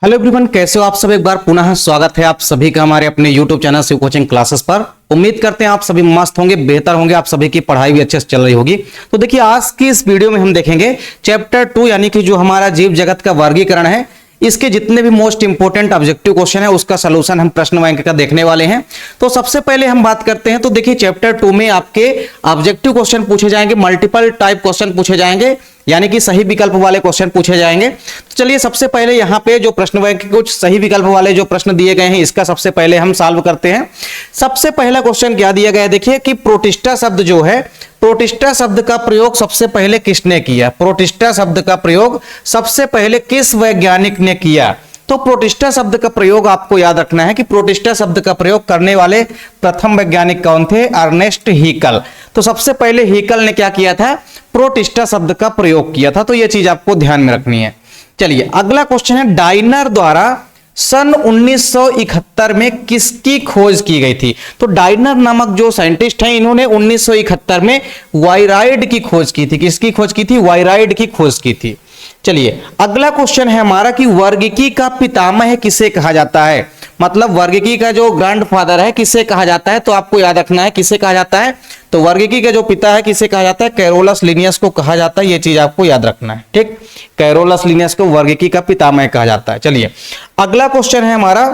Hello everyone, कैसे हो आप सब। एक बार पुनः स्वागत है आप सभी का हमारे अपने YouTube channel Shiv coaching classes पर। उम्मीद करते हैं आप सभी मस्त होंगे, बेहतर होंगे, आप सभी की पढ़ाई भी अच्छे से चल रही होगी। तो देखिए, आज की इस वीडियो में हम देखेंगे चैप्टर 2 यानी कि जो हमारा जीव जगत का वर्गीकरण है, इसके जितने भी मोस्ट इंपोर्टेंट ऑब्जेक्टिव क्वेश्चन है उसका सलूशन हम प्रश्न बैंक का देखने वाले हैं। तो सबसे पहले हम बात करते हैं। तो देखिए, चैप्टर 2 में आपके ऑब्जेक्टिव क्वेश्चन पूछे जाएंगे, मल्टीपल टाइप क्वेश्चन पूछे जाएंगे, यानी कि सही विकल्प वाले क्वेश्चन पूछे जाएंगे। तो चलिए, सबसे पहले यहाँ पे जो प्रश्न बैंक के कुछ सही विकल्प वाले जो प्रश्न दिए गए हैं, इसका सबसे पहले हम सॉल्व करते हैं। सबसे पहला क्वेश्चन क्या दिया गया है, देखिए कि प्रोटिस्टा शब्द जो है, प्रोटिस्टा शब्द का प्रयोग सबसे पहले किसने किया। प्रोटिस्टा शब्द का प्रयोग सबसे पहले किस वैज्ञानिक ने किया। तो प्रोटिस्टा शब्द का प्रयोग आपको याद रखना है कि प्रोटिस्टा शब्द का प्रयोग करने वाले प्रथम वैज्ञानिक कौन थे, अर्नेस्ट हीकल। तो सबसे पहले हीकल ने क्या किया था, प्रोटिस्टा शब्द का प्रयोग किया था। तो यह चीज आपको ध्यान में रखनी है। चलिए, अगला क्वेश्चन है, डाइनर द्वारा सन 1971 में किसकी खोज की गई थी। तो डाइनर नामक जो साइंटिस्ट हैं, इन्होंने 1971 में वायराइड की खोज की थी। किसकी खोज की थी, वायराइड की खोज की थी। चलिए, अगला क्वेश्चन है हमारा कि वर्गिकी का पितामह किसे कहा जाता है। मतलब वर्गिकी का जो ग्रैंडफादर है किसे कहा जाता है। तो आपको याद रखना है किसे कहा जाता है। तो वर्गिकी का जो पिता है किसे कहा जाता है, कैरोलस लिनियस को कहा जाता है। यह चीज आपको याद रखना है, ठीक। कैरोलस लिनियस को वर्गिकी का पितामह कहा जाता है। चलिए, अगला क्वेश्चन है हमारा,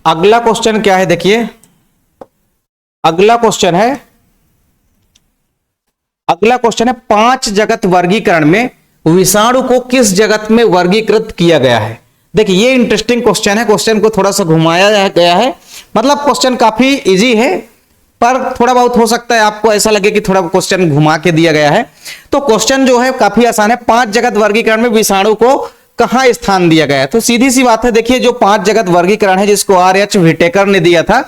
अगला क्वेश्चन क्या है, देखिए अगला क्वेश्चन है 5 जगत वर्गीकरण में विषाणु को किस जगत में वर्गीकृत किया गया है। देखिए, ये इंटरेस्टिंग क्वेश्चन है। क्वेश्चन को थोड़ा सा घुमाया गया है। मतलब क्वेश्चन काफी इजी है, पर थोड़ा बहुत हो सकता है आपको ऐसा लगे कि थोड़ा क्वेश्चन घुमा के दिया गया है। तो क्वेश्चन जो है काफी आसान है। 5 जगत वर्गीकरण में विषाणु को कहां स्थान दिया गया है। तो सीधी सी बात है, देखिए जो 5 जगत वर्गीकरण है जिसको R.H. व्हिटेकर ने दिया था,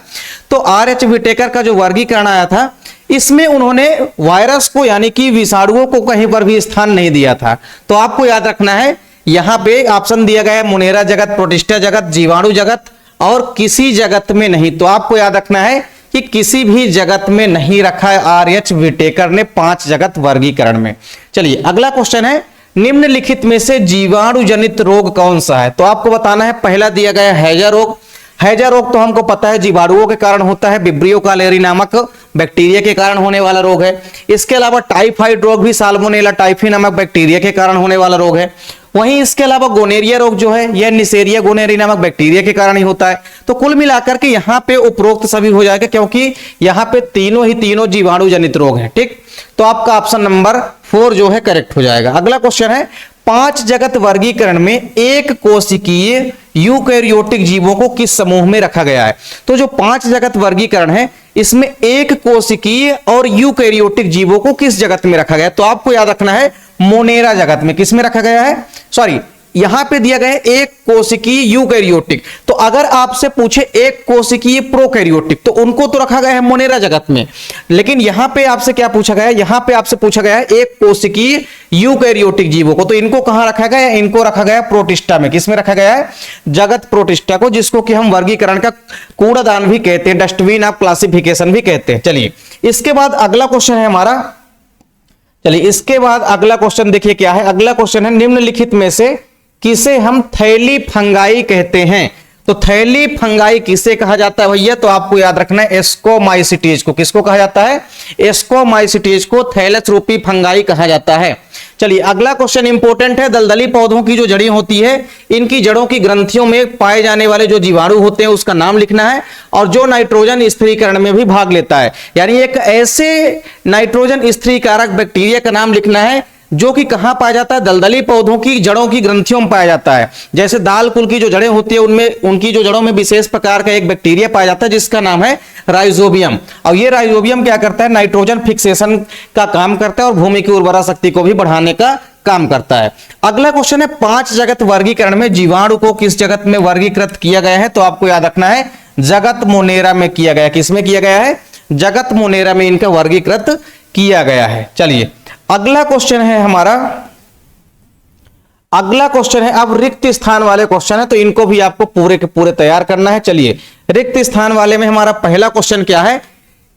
तो R.H. व्हिटेकर का जो वर्गीकरण आया था, इसमें उन्होंने वायरस को यानी कि विषाणुओं को कहीं पर भी स्थान नहीं दिया था। तो आपको याद रखना है, यहां पे ऑप्शन दिया गया है मोनेरा जगत, प्रोटिस्टा जगत, जीवाणु जगत और किसी जगत में नहीं। तो आपको याद रखना है कि किसी भी जगत में नहीं रखा है R.H. व्हिटेकर ने 5 जगत वर्गीकरण में। चलिए, अगला क्वेश्चन है, निम्नलिखित में से जीवाणु जनित रोग कौन सा है। तो आपको बताना है, पहला दिया गया हैजा रोग। हैजा रोग तो हमको पता है जीवाणुओं के कारण होता है, विब्रियो कालेरी नामक बैक्टीरिया के कारण होने वाला रोग है। इसके अलावा टाइफाइड रोग भी साल्मोनेला टाइफी नामक बैक्टीरिया के कारण होने वाला रोग है। वहीं इसके अलावा गोनेरिया रोग जो है, यह निसेरिया गोनेरी नामक बैक्टीरिया के कारण ही होता है। तो कुल मिलाकर के यहाँ पे उपरोक्त सभी हो जाएगा, क्योंकि यहाँ पे तीनों जीवाणु जनित रोग हैं, ठीक। तो आपका ऑप्शन नंबर 4 जो है करेक्ट हो जाएगा। अगला क्वेश्चन है, 5 जगत वर्गीकरण में एक कोशिकीय यूकैरियोटिक जीवों को किस समूह में रखा गया है। तो जो 5 जगत वर्गीकरण है, इसमें एक कोशिकीय और यूकैरियोटिक जीवों को किस जगत में रखा गया है। तो आपको याद रखना है, मोनेरा जगत में। किसमें रखा गया है, सॉरी यहां पे दिया गया है एक कोशिकीय यूकैरियोटिक। तो अगर आपसे पूछे एक कोशिकीय प्रोकैरियोटिक, तो उनको तो रखा गया है मोनेरा जगत में। लेकिन यहां पे आपसे क्या पूछा गया है, यहां पे आपसे पूछा गया है एक कोशिकीय यूकैरियोटिक जीवों को। तो इनको कहां रखा गया है, इनको रखा गया है प्रोटिस्टा में। किसमें रखा गया है, जगत प्रोटिस्टा को, जिसको कि हम वर्गीकरण का कूड़ादान भी कहते हैं, डस्टबिन ऑफ क्लासिफिकेशन भी कहते हैं। चलिए, इसके बाद अगला क्वेश्चन है हमारा, चलिए इसके बाद अगला क्वेश्चन देखिए क्या है। अगला क्वेश्चन है, निम्नलिखित में से किसे हम थैली फंगाई कहते हैं। तो थैली फंगाई किसे कहा जाता है भैया। तो आपको याद रखना है, एस्कोमाइसिटीज को। किसको कहा जाता है, एस्कोमाइसिटीज को थैलस रूपी फंगाई कहा जाता है। चलिए, अगला क्वेश्चन इंपॉर्टेंट है। दलदली पौधों की जो जड़ी होती है, इनकी जड़ों की ग्रंथियों में पाए जाने वाले जो जीवाणु होते हैं उसका नाम लिखना है, और जो नाइट्रोजन स्थिरीकरण में भी भाग लेता है, यानी एक ऐसे नाइट्रोजन स्थिरीकारक बैक्टीरिया का नाम लिखना है जो कि कहां पाया जाता है, दलदली पौधों की जड़ों की ग्रंथियों में पाया जाता है। जैसे दाल कुल की जो जड़ें होती है, उनमें उनकी जो जड़ों में विशेष प्रकार का एक बैक्टीरिया पाया जाता है जिसका नाम है राइजोबियम। और ये राइजोबियम क्या करता है, नाइट्रोजन फिक्सेशन का काम करता है और भूमि की उर्वरा शक्ति को भी बढ़ाने का काम करता है। अगला क्वेश्चन है, 5 जगत वर्गीकरण में जीवाणु को किस जगत में वर्गीकृत किया गया है। तो आपको याद रखना है, जगत मोनेरा में किया गया है। किसमें किया गया है, जगत मोनेरा में इनका वर्गीकृत किया गया है। चलिए, अगला क्वेश्चन है हमारा, अगला क्वेश्चन है, अब रिक्त स्थान वाले क्वेश्चन है, तो इनको भी आपको पूरे के पूरे तैयार करना है। चलिए, रिक्त स्थान वाले में हमारा पहला क्वेश्चन क्या है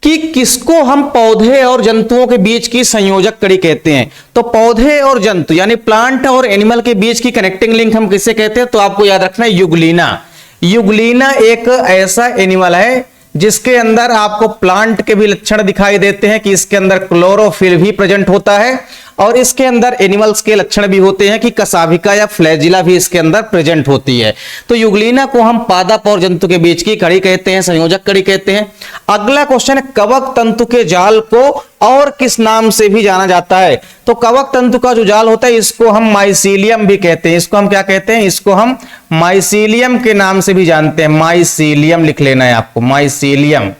कि किसको हम पौधे और जंतुओं के बीच की संयोजक कड़ी कहते हैं। तो पौधे और जंतु यानी प्लांट और एनिमल के बीच की कनेक्टिंग लिंक हम किसे कहते हैं? तो आपको याद रखना है युगलीना। युगलीना एक ऐसा एनिमल है जिसके अंदर आपको प्लांट के भी लक्षण दिखाई देते हैं कि इसके अंदर क्लोरोफिल भी प्रेजेंट होता है और इसके अंदर एनिमल्स के लक्षण भी होते हैं कि कशाभिका या फ्लैजिला भी इसके अंदर प्रेजेंट होती है। तो युगलीना को हम पादप और जंतु के बीच की कड़ी कहते हैं, संयोजक कड़ी कहते हैं। अगला क्वेश्चन है, कवक तंतु के जाल को और किस नाम से भी जाना जाता है? तो कवक तंतु का जो जाल होता है इसको हम माइसीलियम भी कहते हैं। इसको हम क्या कहते हैं? इसको हम माइसीलियम के नाम से भी जानते हैं। माइसीलियम लिख लेना है आपको, माइसीलियम।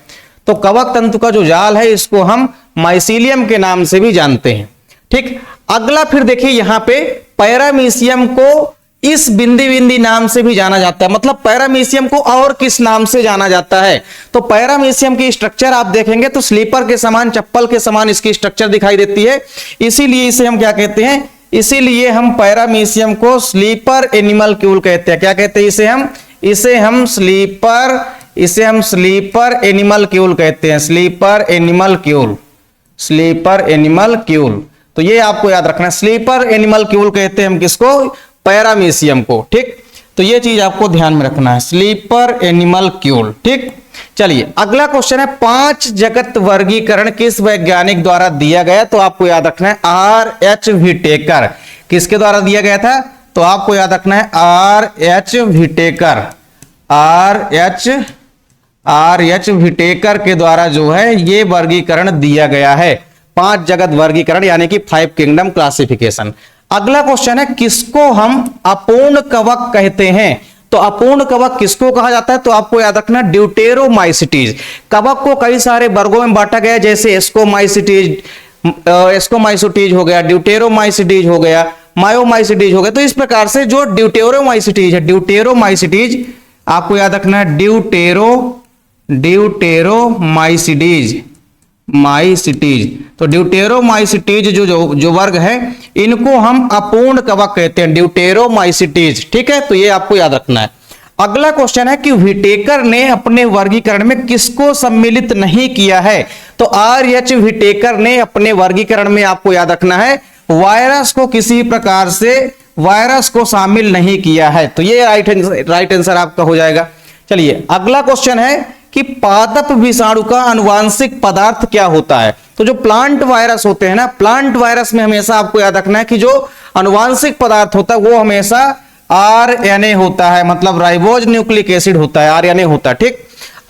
तो कवक तंतु का जो जाल है इसको हम माइसीलियम के नाम से भी जानते हैं। ठीक, अगला फिर देखिए यहां पे पैरामीशियम को इस बिंदी बिंदी नाम से भी जाना जाता है। मतलब पैरामीशियम को और किस नाम से जाना जाता है? तो पैरामीशियम की स्ट्रक्चर आप देखेंगे तो स्लीपर के समान, चप्पल के समान इसकी स्ट्रक्चर दिखाई देती है, इसीलिए इसे हम क्या कहते हैं? इसीलिए हम पैरामीशियम को स्लीपर एनिमलक्यूल कहते हैं। क्या कहते हैं इसे हम स्लीपर एनिमलक्यूल कहते हैं। स्लीपर एनिमलक्यूल। तो ये आपको याद रखना है, स्लीपर एनिमलक्यूल कहते हैं हम किसको? पैरामीशियम को। ठीक, तो ये चीज आपको ध्यान में रखना है, स्लीपर एनिमलक्यूल। ठीक, चलिए अगला क्वेश्चन है, 5 जगत वर्गीकरण किस वैज्ञानिक द्वारा दिया गया? तो आपको याद रखना है R.H. व्हिटेकर। किसके द्वारा दिया गया था? तो आपको याद रखना है R.H. व्हिटेकर। R.H. व्हिटेकर के द्वारा जो है ये वर्गीकरण दिया गया है, 5 जगत वर्गीकरण यानी कि 5 किंगडम क्लासिफिकेशन। अगला क्वेश्चन है, किसको हम अपूर्ण कवक कहते हैं? तो अपूर्ण कवक किसको कहा जाता है? तो आपको याद रखना ड्यूटेरोमाइसिटीज। कवक को कई सारे वर्गों में बांटा गया, जैसे एस्कोमाइसिटीज हो गया, ड्यूटेरोमाइसिटीज हो गया, मायोमाइसिटीज हो गया। तो इस प्रकार से जो ड्यूटेरोमाइसिटीज है, ड्यूटेरोमाइसिटीज आपको याद रखना है ड्यूटेरोमाइसिटीज। तो ड्यूटेरोमाइसिटीज जो वर्ग है इनको हम अपूर्ण कवक कहते हैं, ड्यूटेरोमाइसिटीज। ठीक है, तो ये आपको याद रखना है। अगला क्वेश्चन है कि व्हिटेकर ने अपने वर्गीकरण में किसको सम्मिलित नहीं किया है? तो R.H. व्हिटेकर ने अपने वर्गीकरण में आपको याद रखना है वायरस को किसी प्रकार से वायरस को शामिल नहीं किया है। तो ये राइट आंसर आपका हो जाएगा। चलिए अगला क्वेश्चन है कि पादप विषाणु का आनुवांशिक पदार्थ क्या होता है? तो जो प्लांट वायरस होते हैं ना, प्लांट वायरस में हमेशा आपको याद रखना है कि जो आनुवांशिक पदार्थ होता है वो हमेशा RNA होता है, मतलब राइबोज न्यूक्लिक एसिड होता है, RNA होता है। ठीक,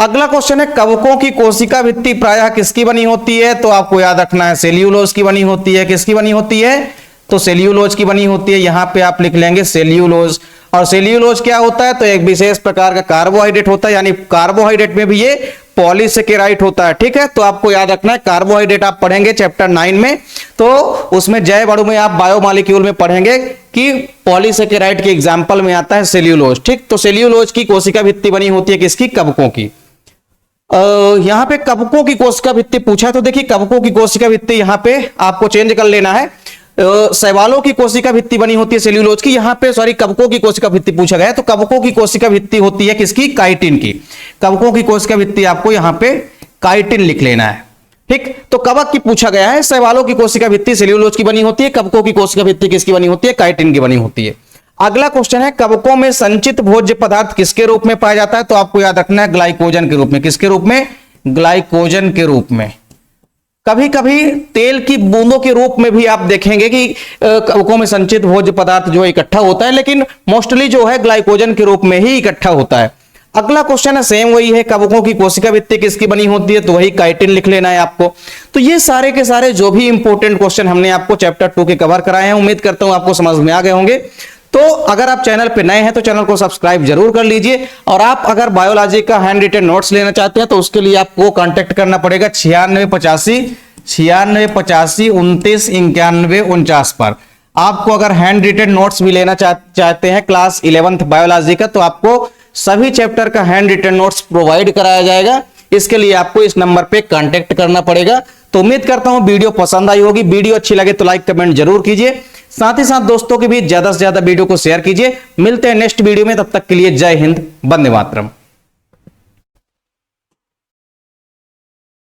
अगला क्वेश्चन है, कवकों की कोशिका भित्ति प्रायः किसकी बनी होती है? तो आपको याद रखना है सेल्यूलोज की बनी होती है। किसकी बनी होती है? तो सेल्यूलोज की बनी होती है। यहां पे आप लिख लेंगे सेल्यूलोज। और सेल्यूलोज क्या होता है? तो एक विशेष प्रकार का कार्बोहाइड्रेट होता है, यानी कार्बोहाइड्रेट में भी ये पॉलीसेकेराइड होता है। ठीक है, तो आपको याद रखना है कार्बोहाइड्रेट आप पढ़ेंगे चैप्टर 9 में, तो उसमें जैव अणु में आप बायोमॉलिक्यूल में पढ़ेंगे कि पॉलीसेकेराइड के एग्जाम्पल में आता है सेल्यूलोज। ठीक, तो सेल्यूलोज की कोशिका भित्ति बनी होती है किसकी? कवकों की। यहां पे कवकों की कोशिका भित्ति पूछा है, तो देखिए कवकों की कोशिका भित्ति यहां पे आपको चेंज कर लेना है। शैवालों की कोशिका भित्ति बनी होती है सेल्यूलोज की, यहां पे सॉरी कवकों की कोशिका भित्ति पूछा गया है, तो कवकों की कोशिका भित्ति होती है किसकी? काइटिन की। कवकों की कोशिका भित्ति आपको यहां पे काइटिन लिख लेना है। ठीक, तो कवक की पूछा गया है, शैवालों की कोशिका भित्ति सेल्यूलोज की बनी होती है, कवकों की कोशिका भित्ति किसकी बनी होती है? काइटिन की बनी होती है। अगला क्वेश्चन है, कवकों में संचित भोज्य पदार्थ किसके रूप में पाया जाता है? तो आपको याद रखना है ग्लाइकोजन के रूप में। किसके रूप में? ग्लाइकोजन के रूप में। कभी कभी तेल की बूंदों के रूप में भी आप देखेंगे कि कवकों में संचित भोज्य पदार्थ जो इकट्ठा होता है, लेकिन मोस्टली जो है ग्लाइकोजन के रूप में ही इकट्ठा होता है। अगला क्वेश्चन है सेम वही है, कवकों की कोशिका भित्ति किसकी बनी होती है? तो वही काइटिन लिख लेना है आपको। तो ये सारे के सारे जो भी इंपॉर्टेंट क्वेश्चन हमने आपको चैप्टर 2 के कवर कराए हैं, उम्मीद करता हूं आपको समझ में आ गए होंगे। तो अगर आप चैनल पे नए हैं तो चैनल को सब्सक्राइब जरूर कर लीजिए, और आप अगर बायोलॉजी का हैंड रिटन नोट्स लेना चाहते हैं तो उसके लिए आपको कांटेक्ट करना पड़ेगा 9685 29 91 49 पर। आपको अगर हैंड रिटन नोट्स भी लेना चाहते हैं क्लास 11th बायोलॉजी का, तो आपको सभी चैप्टर का हैंड रिटन नोट्स प्रोवाइड कराया जाएगा। इसके लिए आपको इस नंबर पे कांटेक्ट करना पड़ेगा। तो उम्मीद करता हूं वीडियो पसंद आई होगी। वीडियो अच्छी लगे तो लाइक कमेंट जरूर कीजिए, साथ ही साथ दोस्तों के बीच ज्यादा से ज्यादा वीडियो को शेयर कीजिए। मिलते हैं नेक्स्ट वीडियो में, तब तक के लिए जय हिंद, वंदे मातरम।